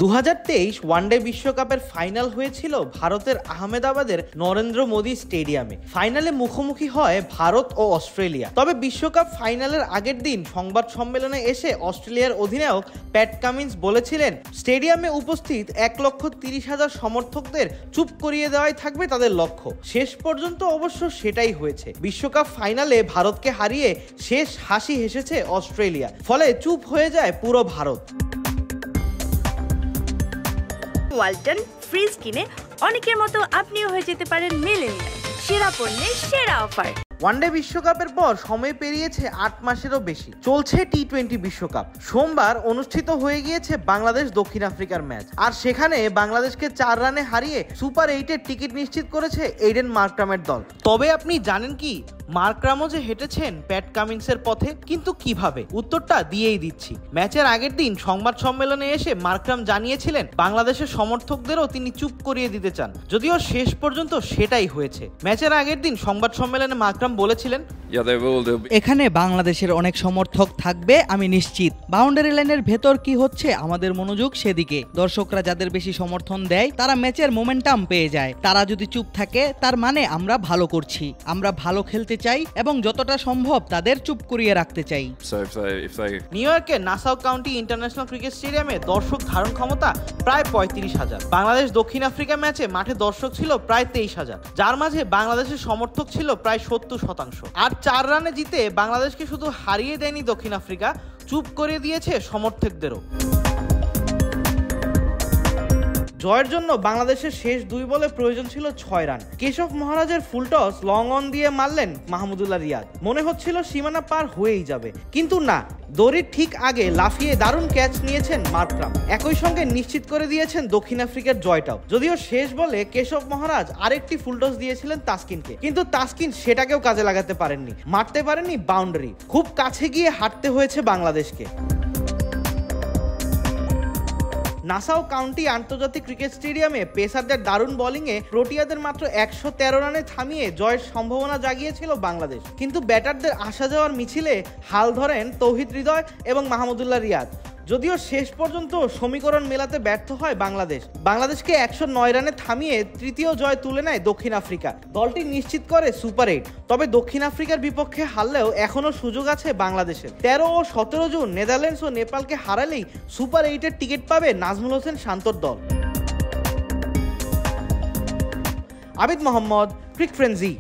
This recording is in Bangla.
2023 ওয়ানডে বিশ্বকাপের ফাইনাল হয়েছিল ভারতের আহমেদাবাদের নরেন্দ্র মোদী স্টেডিয়ামে। ফাইনালে মুখোমুখি হয় ভারত ও অস্ট্রেলিয়া। তবে বিশ্বকাপ ফাইনালের আগের দিন সংবাদ সম্মেলনে এসে অস্ট্রেলিয়ার অধিনায়ক প্যাট কামিন্স বলেছিলেন, স্টেডিয়ামে উপস্থিত 1,30,000 সমর্থকদের চুপ করিয়ে দেওয়াই থাকবে তাদের লক্ষ্য। শেষ পর্যন্ত অবশ্য সেটাই হয়েছে। বিশ্বকাপ ফাইনালে ভারতকে হারিয়ে শেষ হাসি হেসেছে অস্ট্রেলিয়া, ফলে চুপ হয়ে যায় পুরো ভারত। ওয়ালটন ফ্রিজ কিনে অনেকের মতো আপনিও হয়ে যেতে পারেন মিলেনিয়াল। সেরা পণ্যের সেরা অফার। ওয়ানডে বিশ্বকাপের পর সময় পেরিয়েছে 8 মাসেরও বেশি। চলছে টি-20 বিশ্বকাপ। সোমবার অনুষ্ঠিত হয়ে গিয়েছে বাংলাদেশ দক্ষিণ আফ্রিকার ম্যাচ, আর সেখানে বাংলাদেশকে 4 রানে হারিয়ে সুপার 8-এর টিকিট নিশ্চিত করেছে এইডেন মার্করামের দল। তবে আপনি জানেন কি, মার্করামও যে হেঁটেছেন প্যাট কামিন্সের পথে, কিন্তু কিভাবে? উত্তরটা দিয়েই দিচ্ছি। ম্যাচের আগের দিন সংবাদ সম্মেলনে এসে মার্করাম জানিয়েছিলেন বাংলাদেশের সমর্থকদেরও তিনি চুপ করিয়ে দিতে চান, যদিও শেষ পর্যন্ত সেটাই হয়েছে। ম্যাচের আগের দিন সংবাদ সম্মেলনে মার্করাম বলেছিলেন, এখানে বাংলাদেশের অনেক সমর্থক থাকবে, আমি নিশ্চিত। বাউন্ডারি লাইনের ভেতর কি হচ্ছে আমাদের মনোযোগ সেদিকে। দর্শকরা যাদের বেশি সমর্থন দেয় তারা ম্যাচের মোমেন্টাম পেয়ে যায়। তারা যদি চুপ থাকে তার মানে আমরা ভালো করছি, আমরা ভালো খেলতে চাই এবং যতটা সম্ভব তাদের চুপ করিয়ে রাখতে চাই। নিউ ইয়র্কের নাসাউ কাউন্টি ইন্টারন্যাশনাল ক্রিকেট স্টেডিয়ামে দর্শক ধারণ ক্ষমতা প্রায় 35,000। বাংলাদেশ দক্ষিণ আফ্রিকা ম্যাচে মাঠে দর্শক ছিল প্রায় 23,000, যার মাঝে বাংলাদেশের সমর্থক ছিল প্রায় 70%। আর 4 রানে জিতে বাংলাদেশকে শুধু হারিয়ে দেয়নি দক্ষিণ আফ্রিকা, চুপ করে দিয়েছে সমর্থকদেরও। জয়ের জন্য বাংলাদেশের শেষ 2 বলে প্রয়োজন ছিল 6 রান। কেশব মহারাজের ফুলটস লং অন দিয়ে মারলেন মাহমুদুল্লাহ রিয়াদ। মনে হচ্ছিল সীমানা পার হয়েই যাবে, কিন্তু না, দড়ির ঠিক আগে লাফিয়ে দারুণ ক্যাচ নিয়েছেন মার্করাম। একই সঙ্গে নিশ্চিত করে দিয়েছেন দক্ষিণ আফ্রিকার জয়টাও। যদিও শেষ বলে কেশব মহারাজ আরেকটি ফুলটস দিয়েছিলেন তাসকিনকে, কিন্তু তাসকিন সেটাকেও কাজে লাগাতে পারেননি, মারতে পারেননি বাউন্ডারি। খুব কাছে গিয়ে হারতে হয়েছে বাংলাদেশকে। নাসাউ কাউন্টি আন্তর্জাতিক ক্রিকেট স্টেডিয়ামে পেসারদের দারুণ বোলিংয়ে প্রোটিয়াদের মাত্র 113 রানে থামিয়ে জয়ের সম্ভাবনা জাগিয়েছিল বাংলাদেশ। কিন্তু ব্যাটারদের আসা যাওয়ার মিছিলে হাল ধরেন তৌহিদ হৃদয় এবং মাহমুদুল্লাহ রিয়াদ। যদিও শেষ পর্যন্ত সমীকরণ মেলাতে ব্যর্থ হয় বাংলাদেশকে 109 রানে থামিয়ে তৃতীয় জয় তুলে নেয় দক্ষিণ আফ্রিকা। দলটি নিশ্চিত করে সুপার 8। তবে দক্ষিণ আফ্রিকার বিপক্ষে হারলেও এখনও সুযোগ আছে বাংলাদেশের। 13 ও 17 জুন নেদারল্যান্ডস ও নেপালকে হারালেই সুপার 8-এর টিকিট পাবে নাজমুল হোসেন শান্তর দল। আবিদ মোহাম্মদ, ক্রিক ফ্রেন্সি।